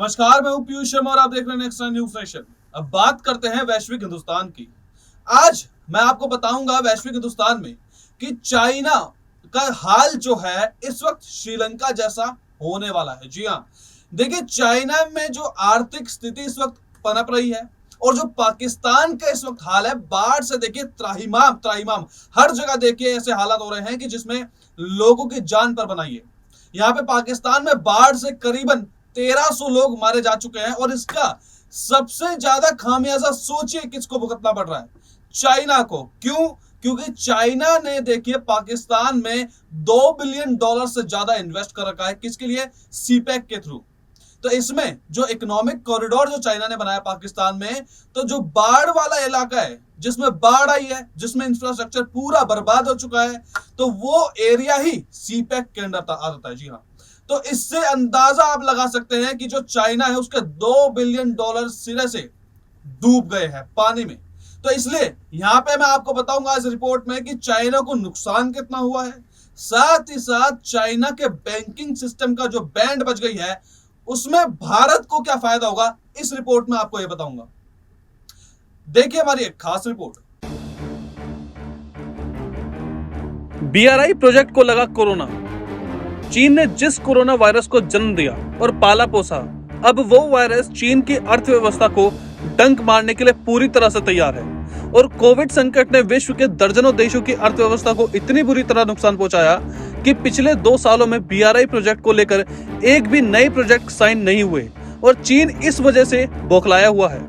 नमस्कार, मैं हूं पीयूष शर्मा और आप देख रहे हैं नेक्स्ट न्यूज नेशन। अब बात करते हैं वैश्विक हिंदुस्तान की। आज मैं आपको बताऊंगा वैश्विक हिंदुस्तान में कि चाइना का हाल जो है इस वक्त श्रीलंका जैसा होने वाला है। जी हाँ, देखिए चाइना में जो आर्थिक स्थिति इस वक्त पनप रही है और जो पाकिस्तान का इस वक्त हाल है, बाढ़ से देखिए त्राहिमाम त्राहिमाम हर जगह देखिए ऐसे हालात हो रहे हैं कि जिसमें लोगों की जान पर बनाई है। यहाँ पे पाकिस्तान में बाढ़ से करीबन 1300 लोग मारे जा चुके हैं और इसका सबसे ज्यादा खामियाजा सोचिए किसको भुगतना पड़ रहा है? चाइना को। क्यों? क्योंकि चाइना ने देखिए पाकिस्तान में $2 बिलियन से ज्यादा इन्वेस्ट कर रखा है। किसके लिए? सीपैक के थ्रू। तो इसमें जो इकोनॉमिक कॉरिडोर जो चाइना ने बनाया पाकिस्तान में, तो जो बाढ़ वाला इलाका है जिसमें बाढ़ आई है, जिसमें इंफ्रास्ट्रक्चर पूरा बर्बाद हो चुका है, तो वो एरिया ही सीपैक के अंदर आ जाता है। जी हाँ, तो इससे अंदाजा आप लगा सकते हैं कि जो चाइना है उसके $2 बिलियन सिरे से डूब गए हैं पानी में। तो इसलिए यहां पे मैं आपको बताऊंगा इस रिपोर्ट में कि चाइना को नुकसान कितना हुआ है, साथ ही साथ चाइना के बैंकिंग सिस्टम का जो बैंड बज गई है उसमें भारत को क्या फायदा होगा, इस रिपोर्ट में आपको यह बताऊंगा। देखिए हमारी एक खास रिपोर्ट। बीआरआई प्रोजेक्ट को लगा कोरोना। चीन ने जिस कोरोना वायरस को जन्म दिया और पाला पोसा, अब वो वायरस चीन की अर्थव्यवस्था को डंक मारने के लिए पूरी तरह से तैयार है। और कोविड संकट ने विश्व के दर्जनों देशों की अर्थव्यवस्था को इतनी बुरी तरह नुकसान पहुंचाया कि पिछले 2 सालों में बीआरआई प्रोजेक्ट को लेकर एक भी नए प्रोजेक्ट साइन नहीं हुए और चीन इस वजह से बौखलाया हुआ है।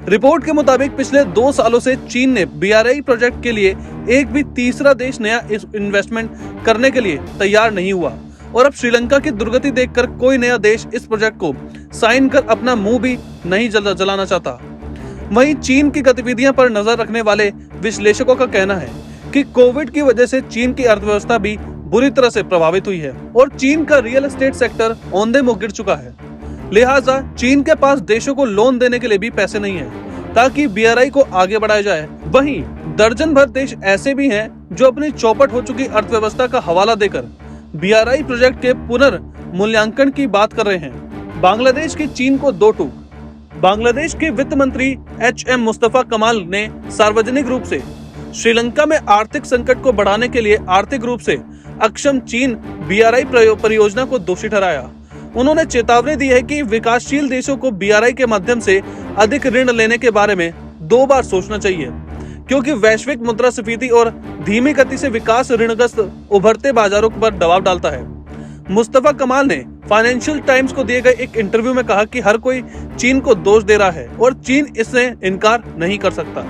रिपोर्ट के मुताबिक पिछले 2 सालों से चीन ने बीआरआई प्रोजेक्ट के लिए एक भी तीसरा देश नया इन्वेस्टमेंट करने के लिए तैयार नहीं हुआ और अब श्रीलंका की दुर्गति देखकर कोई नया देश इस प्रोजेक्ट को साइन कर अपना मुंह भी नहीं जलाना चाहता। वहीं चीन की गतिविधियों पर नजर रखने वाले विश्लेषकों का कहना है कि कोविड की वजह से चीन की अर्थव्यवस्था भी बुरी तरह से प्रभावित हुई है और चीन का रियल एस्टेट सेक्टर औंधे मुंह गिर चुका है। लिहाजा चीन के पास देशों को लोन देने के लिए भी पैसे नहीं है ताकि बीआरआई को आगे बढ़ाया जाए। वहीं दर्जन भर देश ऐसे भी हैं जो अपनी चौपट हो चुकी अर्थव्यवस्था का हवाला देकर बीआरआई प्रोजेक्ट के पुनर्मूल्यांकन की बात कर रहे हैं। बांग्लादेश की चीन को 2 टूक। बांग्लादेश के वित्त मंत्री एचएम मुस्तफा कमाल ने सार्वजनिक रूप से श्रीलंका में आर्थिक संकट को बढ़ाने के लिए आर्थिक रूप से अक्षम चीन बीआरआई परियोजना को दोषी ठहराया। उन्होंने चेतावनी दी है कि विकासशील देशों को बीआरआई के माध्यम से अधिक ऋण लेने के बारे में 2 बार सोचना चाहिए, क्योंकि वैश्विक मुद्रास्फीति और धीमी गति से विकास ऋणग्रस्त उभरते बाजारों पर दबाव डालता है। मुस्तफा कमाल ने फाइनेंशियल टाइम्स को दिए गए एक इंटरव्यू में कहा कि हर कोई चीन को दोष दे रहा है और चीन इससे इनकार नहीं कर सकता।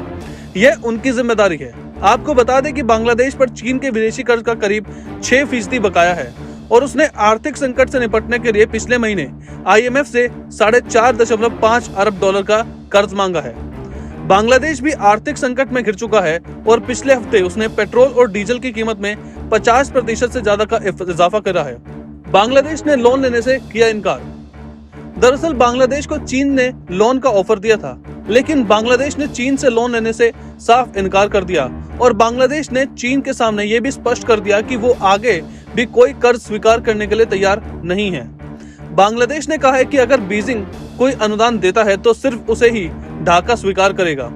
यह उनकी जिम्मेदारी है। आपको बता दें कि बांग्लादेश पर चीन के विदेशी कर्ज का करीब 6% बकाया है और उसने आर्थिक संकट से निपटने के लिए पिछले महीने आईएमएफ से $4.5 अरब का कर्ज मांगा है। बांग्लादेश भी आर्थिक संकट में घिर चुका है और पिछले हफ्ते उसने पेट्रोल और डीजल की कीमत में 50% से ज्यादा का इजाफा करा है। बांग्लादेश ने लोन लेने से किया इनकार। दरअसल बांग्लादेश को चीन ने लोन का ऑफर दिया था, लेकिन बांग्लादेश ने चीन से लोन लेने से साफ इनकार कर दिया और बांग्लादेश ने चीन के सामने ये भी स्पष्ट कर दिया कि वो आगे भी कोई कर्ज स्वीकार करने के लिए तैयार नहीं है। बांग्लादेश ने कहा है कि अगर बीजिंग कोई अनुदान देता है तो सिर्फ उसे ही ढाका स्वीकार करेगा।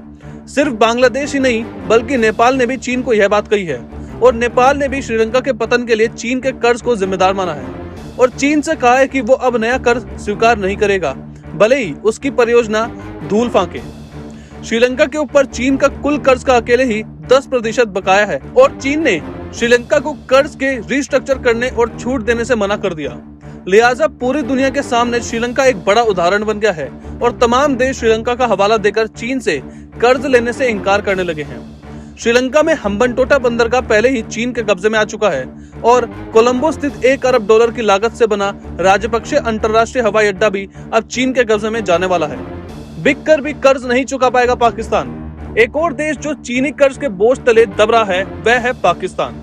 सिर्फ बांग्लादेश ही नहीं बल्कि नेपाल ने भी चीन को यह बात कही है और नेपाल ने भी श्रीलंका के पतन के लिए चीन के कर्ज को जिम्मेदार माना है और चीन से कहा है कि वो अब नया कर्ज स्वीकार नहीं करेगा, भले ही उसकी परियोजना धूल फांके। श्रीलंका के ऊपर चीन का कुल कर्ज का अकेले ही 10% बकाया है और चीन ने श्रीलंका को कर्ज के रिस्ट्रक्चर करने और छूट देने से मना कर दिया। लिहाजा पूरी दुनिया के सामने श्रीलंका एक बड़ा उदाहरण बन गया है और तमाम देश श्रीलंका का हवाला देकर चीन से कर्ज लेने से इनकार करने लगे हैं। श्रीलंका में हम्बनटोटा बंदरगाह पहले ही चीन के कब्जे में आ चुका है और कोलंबो स्थित $1 अरब की लागत से बना राजपक्षे अंतर्राष्ट्रीय हवाई अड्डा भी अब चीन के कब्जे में जाने वाला है। बिक कर भी कर्ज नहीं चुका पाएगा पाकिस्तान। एक और देश जो चीनी कर्ज के बोझ तले दब रहा है वह है पाकिस्तान।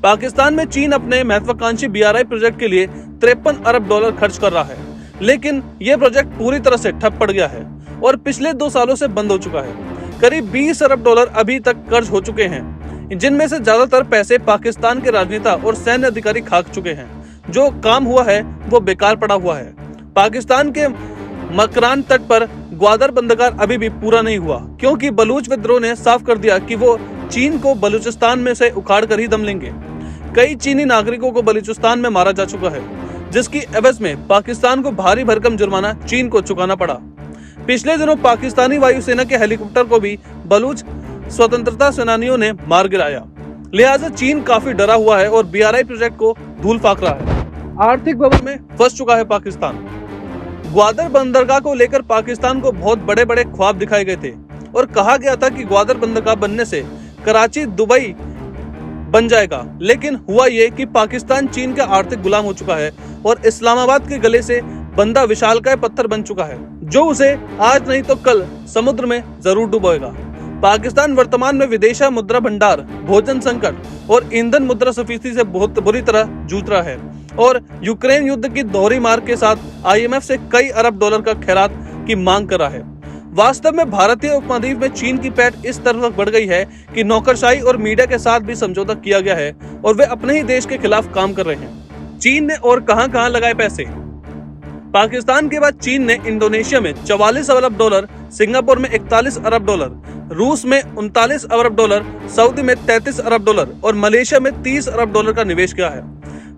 पाकिस्तान में चीन अपने महत्वाकांक्षी बीआरआई प्रोजेक्ट के लिए $53 अरब खर्च कर रहा है, लेकिन यह प्रोजेक्ट पूरी तरह से ठप पड़ गया है और पिछले 2 सालों से बंद हो चुका है। करीब $20 अरब अभी तक कर्ज हो चुके हैं, जिनमें से ज्यादातर पैसे पाकिस्तान के राजनेता और सैन्य अधिकारी खा चुके हैं। जो काम हुआ है वो बेकार पड़ा हुआ है। पाकिस्तान के मकरान तट पर ग्वादर बंदरगाह अभी भी पूरा नहीं हुआ, क्योंकि बलूच विद्रोह ने साफ कर दिया कि वो चीन को बलूचिस्तान में से उखाड़ कर ही दम लेंगे। कई चीनी नागरिकों को बलूचिस्तान में मारा जा चुका है, जिसकी एवज में पाकिस्तान को भारी भरकम जुर्माना चीन को चुकाना पड़ा। पिछले दिनों पाकिस्तानी वायुसेना के हेलीकॉप्टर को भी बलूच स्वतंत्रता सेनानियों ने मार गिराया। लिहाजा चीन काफी डरा हुआ है और BRI प्रोजेक्ट को धूल फाक रहा है। आर्थिक बबल में फंस चुका है पाकिस्तान। ग्वादर बंदरगाह को लेकर पाकिस्तान को बहुत बड़े बड़े ख्वाब दिखाए गए थे और कहा गया था कि ग्वादर बंदरगाह बनने से कराची दुबई बन जाएगा, लेकिन हुआ ये कि पाकिस्तान चीन का आर्थिक गुलाम हो चुका है और इस्लामाबाद के गले से बंदा विशालकाय पत्थर बन चुका है, जो उसे आज नहीं तो कल समुद्र में जरूर डुबोएगा। पाकिस्तान वर्तमान में विदेशी मुद्रा भंडार, भोजन संकट और ईंधन मुद्रास्फीति से बहुत बुरी तरह जूझ रहा है और यूक्रेन युद्ध की दोहरी मार के साथ IMF से कई अरब डॉलर का खैरात की मांग कर रहा है। वास्तव में भारतीय उपमहाद्वीप में चीन की पैठ इस तरह बढ़ गई है कि नौकरशाही और मीडिया के साथ भी समझौता किया गया है और वे अपने ही देश के खिलाफ काम कर रहे हैं। चीन ने और कहां लगाए पैसे। पाकिस्तान के बाद चीन ने इंडोनेशिया में 44 अरब डॉलर, सिंगापुर में 41 अरब डॉलर, रूस में 39 अरब डॉलर, सऊदी में 33 अरब डॉलर और मलेशिया में 30 अरब डॉलर का निवेश किया है।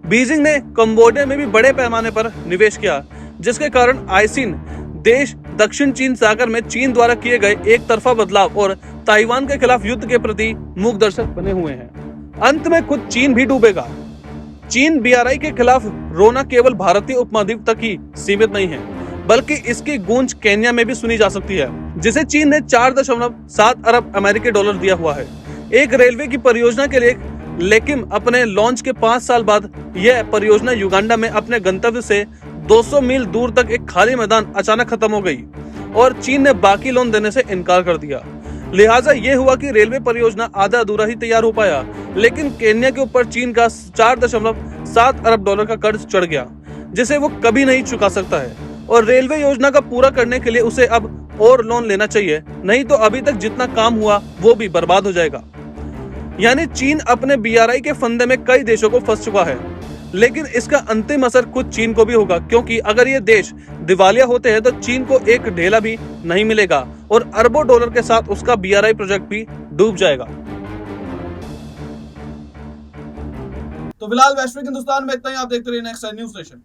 बीजिंग ने कंबोडिया में भी बड़े पैमाने पर निवेश किया, जिसके कारण आइसिन देश दक्षिण चीन सागर में चीन द्वारा किए गए एक तरफा बदलाव और ताइवान के खिलाफ युद्ध के प्रति मूक दर्शक बने हुए हैं। अंत में खुद चीन भी डूबेगा। चीन BRI के खिलाफ रोना केवल भारतीय उपमहाद्वीप तक ही सीमित नहीं है, बल्कि इसकी गूंज केन्या में भी सुनी जा सकती है, जिसे चीन ने 4.7 अरब अमेरिकी डॉलर दिया हुआ है एक रेलवे की परियोजना के लिए। लेकिन अपने लॉन्च के 5 साल बाद यह परियोजना युगांडा में अपने गंतव्य से 200 मील दूर तक एक खाली मैदान अचानक खत्म हो गई और चीन ने बाकी लोन देने से इनकार कर दिया। लिहाजा ये हुआ कि रेलवे परियोजना आधा अधूरा ही तैयार हो पाया, लेकिन केन्या के ऊपर चीन का 4.7 अरब डॉलर का कर्ज चढ़ गया, जिसे वो कभी नहीं चुका सकता है और रेलवे योजना का पूरा करने के लिए उसे अब और लोन लेना चाहिए, नहीं तो अभी तक जितना काम हुआ वो भी बर्बाद हो जाएगा। यानी चीन अपने BRI के फंदे में कई देशों को फंस चुका है, लेकिन इसका अंतिम असर खुद चीन को भी होगा, क्योंकि अगर ये देश दिवालिया होते हैं तो चीन को एक ढेला भी नहीं मिलेगा और अरबों डॉलर के साथ उसका BRI प्रोजेक्ट भी डूब जाएगा। तो फिलहाल वैश्विक हिंदुस्तान में इतना ही। आप देखते रहिए नेक्स्ट न्यूज नेशन।